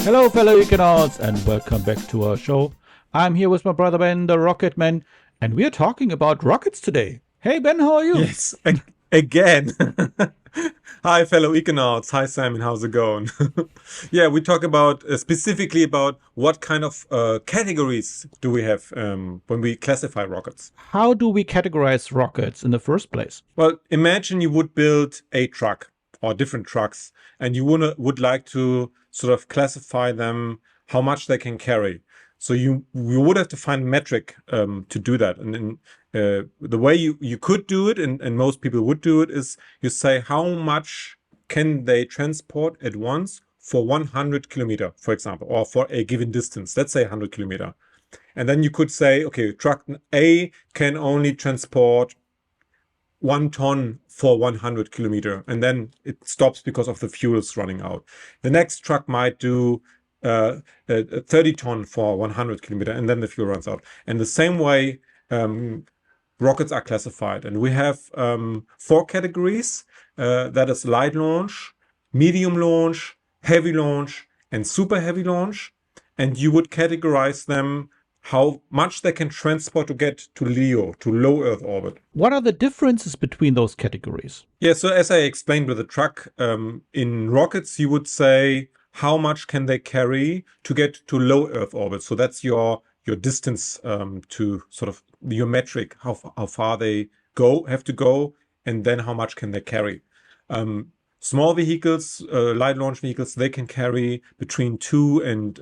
Hello, fellow Econauts, and welcome back to our show. I'm here with my brother Ben, the Rocket Man, and we're talking about rockets today. Hey, Ben, how are you? Yes, again. Hi, fellow Econauts. Hi, Simon. How's it going? Yeah, we talk about specifically about what kind of categories do we have when we classify rockets. How do we categorize rockets in the first place? Well, imagine you would build a truck or different trucks, and you would like to sort of classify them, how much they can carry. So you would have to find a metric to do that. And then the way you could do it, and most people would do it, is you say how much can they transport at once for 100 kilometer, for example, or for a given distance. Let's say 100 kilometer. And then you could say, okay, truck A can only transport 1 ton for 100 kilometer, and then it stops because of the fuels running out. The next truck might do 30 ton for 100 kilometer, and then the fuel runs out. And the same way rockets are classified, and we have 4 categories. That is light launch, medium launch, heavy launch, and super heavy launch. And you would categorize them how much they can transport to get to LEO, to low Earth orbit. What are the differences between those categories? Yeah, so as I explained with the truck, in rockets, you would say how much can they carry to get to low Earth orbit. So that's your distance to sort of your metric, how far they have to go, and then how much can they carry. Small vehicles, light launch vehicles, they can carry between 2 and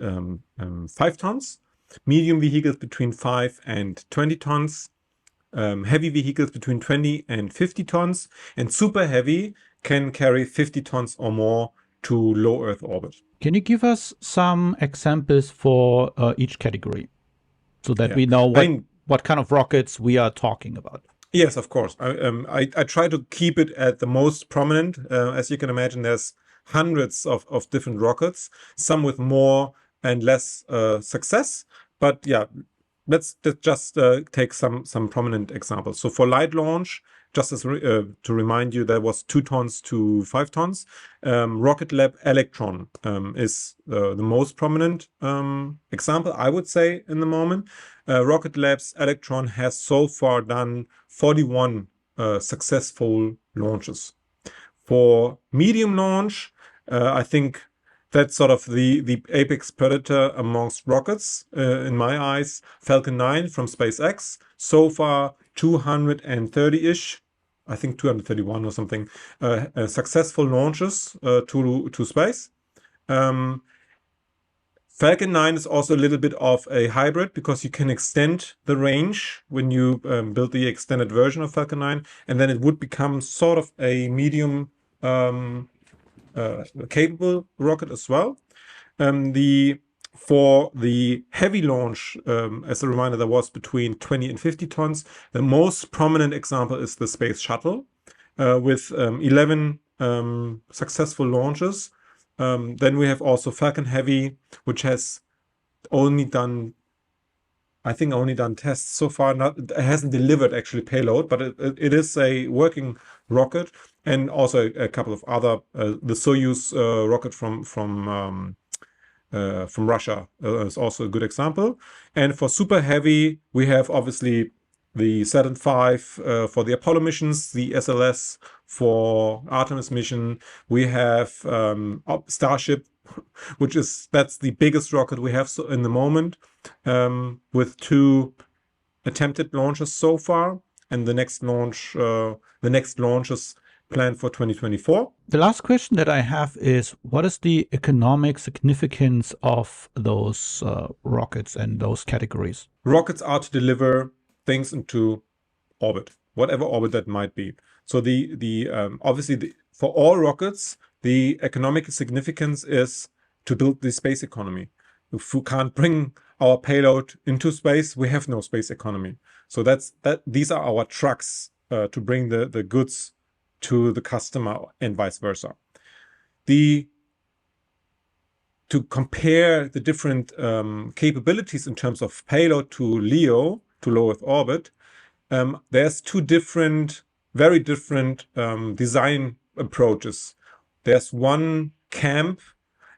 5 tons. Medium vehicles between 5 and 20 tons. Heavy vehicles between 20 and 50 tons. And super heavy can carry 50 tons or more to low Earth orbit. Can you give us some examples for each category so that we know what kind of rockets we are talking about? Yes, of course. I try to keep it at the most prominent. As you can imagine, there's hundreds of different rockets, some with more and less success. But yeah, let's just take some prominent examples. So for light launch, just as to remind you, there was 2 tons to 5 tons. Rocket Lab Electron is the most prominent example, I would say, in the moment. Rocket Lab's Electron has so far done 41 successful launches. For medium launch, I think that's sort of the apex predator amongst rockets, in my eyes. Falcon 9 from SpaceX, so far 230-ish, I think 231 or something, successful launches to space. Falcon 9 is also a little bit of a hybrid because you can extend the range when you build the extended version of Falcon 9, and then it would become sort of a medium capable rocket as well. For the heavy launch, as a reminder, there was between 20 and 50 tons. The most prominent example is the Space Shuttle with 11 successful launches. Then we have also Falcon Heavy, which has only done tests so far. It hasn't delivered actually payload, but it is a working rocket. And also a couple of other, the Soyuz rocket from Russia is also a good example. And for super heavy, we have obviously the Saturn V for the Apollo missions, the SLS for Artemis mission. We have Starship, that's the biggest rocket we have in the moment, with 2 attempted launches so far, and the next launches planned for 2024. The last question that I have is, what is the economic significance of those rockets and those categories? Rockets are to deliver things into orbit, whatever orbit that might be. So obviously for all rockets, the economic significance is to build the space economy. If we can't bring our payload into space, we have no space economy. So these are our trucks to bring the goods to the customer and vice versa. To compare the different capabilities in terms of payload to LEO, to low Earth orbit, there's 2 very different design approaches. There's one camp,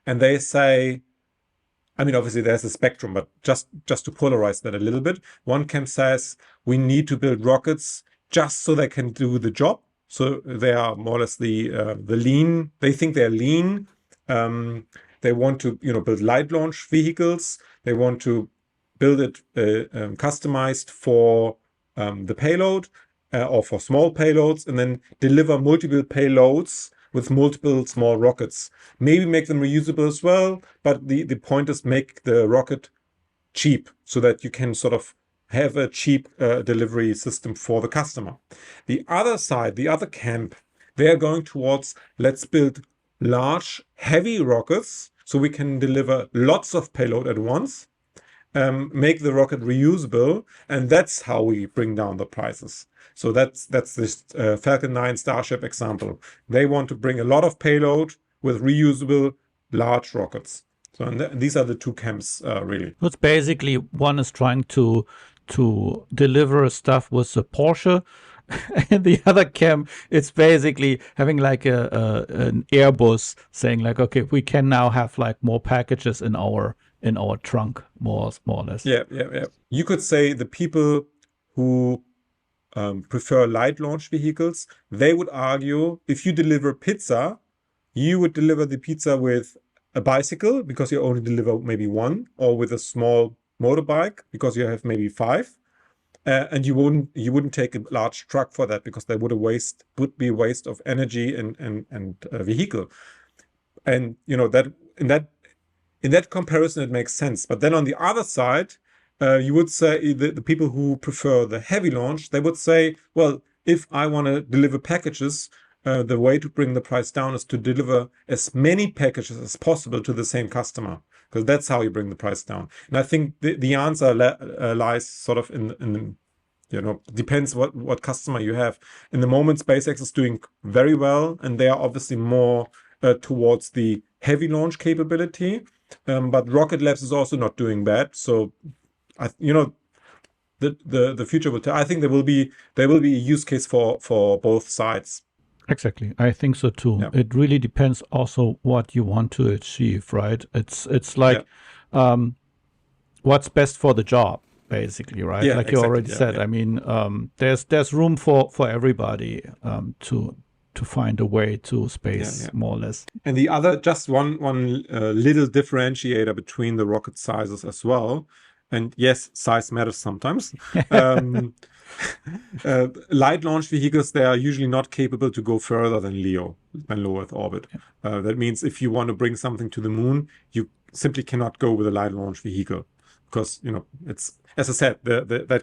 and they say I mean, obviously there's a spectrum, but just to polarize that a little bit, one camp says we need to build rockets just so they can do the job. So they are more or less the lean. They think they're lean. They want to build light launch vehicles. They want to build it customized for the payload or for small payloads, and then deliver multiple payloads with multiple small rockets. Maybe make them reusable as well, but the point is make the rocket cheap so that you can sort of have a cheap delivery system for the customer. The other side, the other camp, they are going towards, let's build large, heavy rockets so we can deliver lots of payload at once, make the rocket reusable, and that's how we bring down the prices. So that's this Falcon 9 Starship example. They want to bring a lot of payload with reusable large rockets. So these are the two camps, really. It's basically one is trying to deliver stuff with a Porsche, and the other camp, it's basically having like an Airbus saying like, okay, we can now have like more packages in our trunk, more or less. Yeah. You could say the people who prefer light launch vehicles, they would argue if you deliver pizza, you would deliver the pizza with a bicycle because you only deliver maybe one, or with a small motorbike because you have maybe 5, and you wouldn't take a large truck for that because that would be a waste of energy and vehicle. And that in that comparison it makes sense. But then on the other side, you would say the people who prefer the heavy launch, they would say, well, if I want to deliver packages, the way to bring the price down is to deliver as many packages as possible to the same customer, because that's how you bring the price down. And I think the answer lies sort of in depends what customer you have. In the moment, SpaceX is doing very well, and they are obviously more towards the heavy launch capability. But Rocket Labs is also not doing bad. So, the future will tell. I think there will be a use case for both sides. Exactly. I think so too. Yeah. It really depends also what you want to achieve, right? It's like what's best for the job, basically, right? Yeah, like you already exactly. said. Yeah. I mean, there's room for everybody to find a way to space, more or less. And the other, just one little differentiator between the rocket sizes as well. And yes, size matters sometimes. Light launch vehicles, they are usually not capable to go further than LEO, than low Earth orbit. That means if you want to bring something to the moon, you simply cannot go with a light launch vehicle, because it's, as I said, that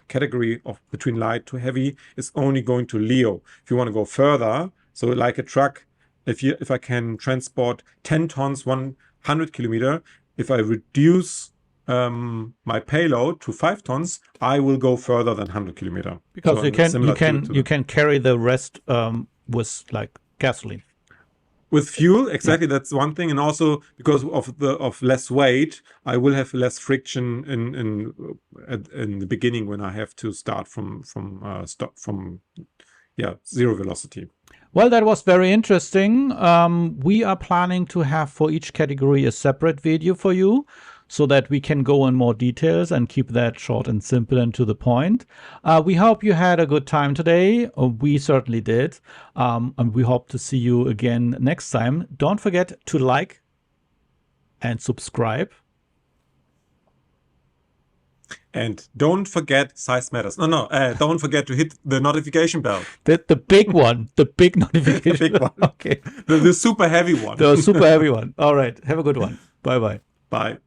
category of between light to heavy is only going to LEO. If you want to go further, so like a truck, if I can transport 10 tons 100 kilometer, if I reduce my payload to 5 tons, I will go further than 100 kilometer. Because So you can carry the rest with like gasoline. with fuel, exactly. That's one thing, and also because of less weight, I will have less friction in the beginning when I have to start from zero velocity. Well, that was very interesting. We are planning to have for each category a separate video for you, so that we can go in more details and keep that short and simple and to the point. We hope you had a good time today. We certainly did. And we hope to see you again next time. Don't forget to like and subscribe. And don't forget size matters. Don't forget to hit the notification bell. The big one, the big notification. The big one. Okay. The super heavy one. The super heavy one. All right. Have a good one. Bye-bye. Bye.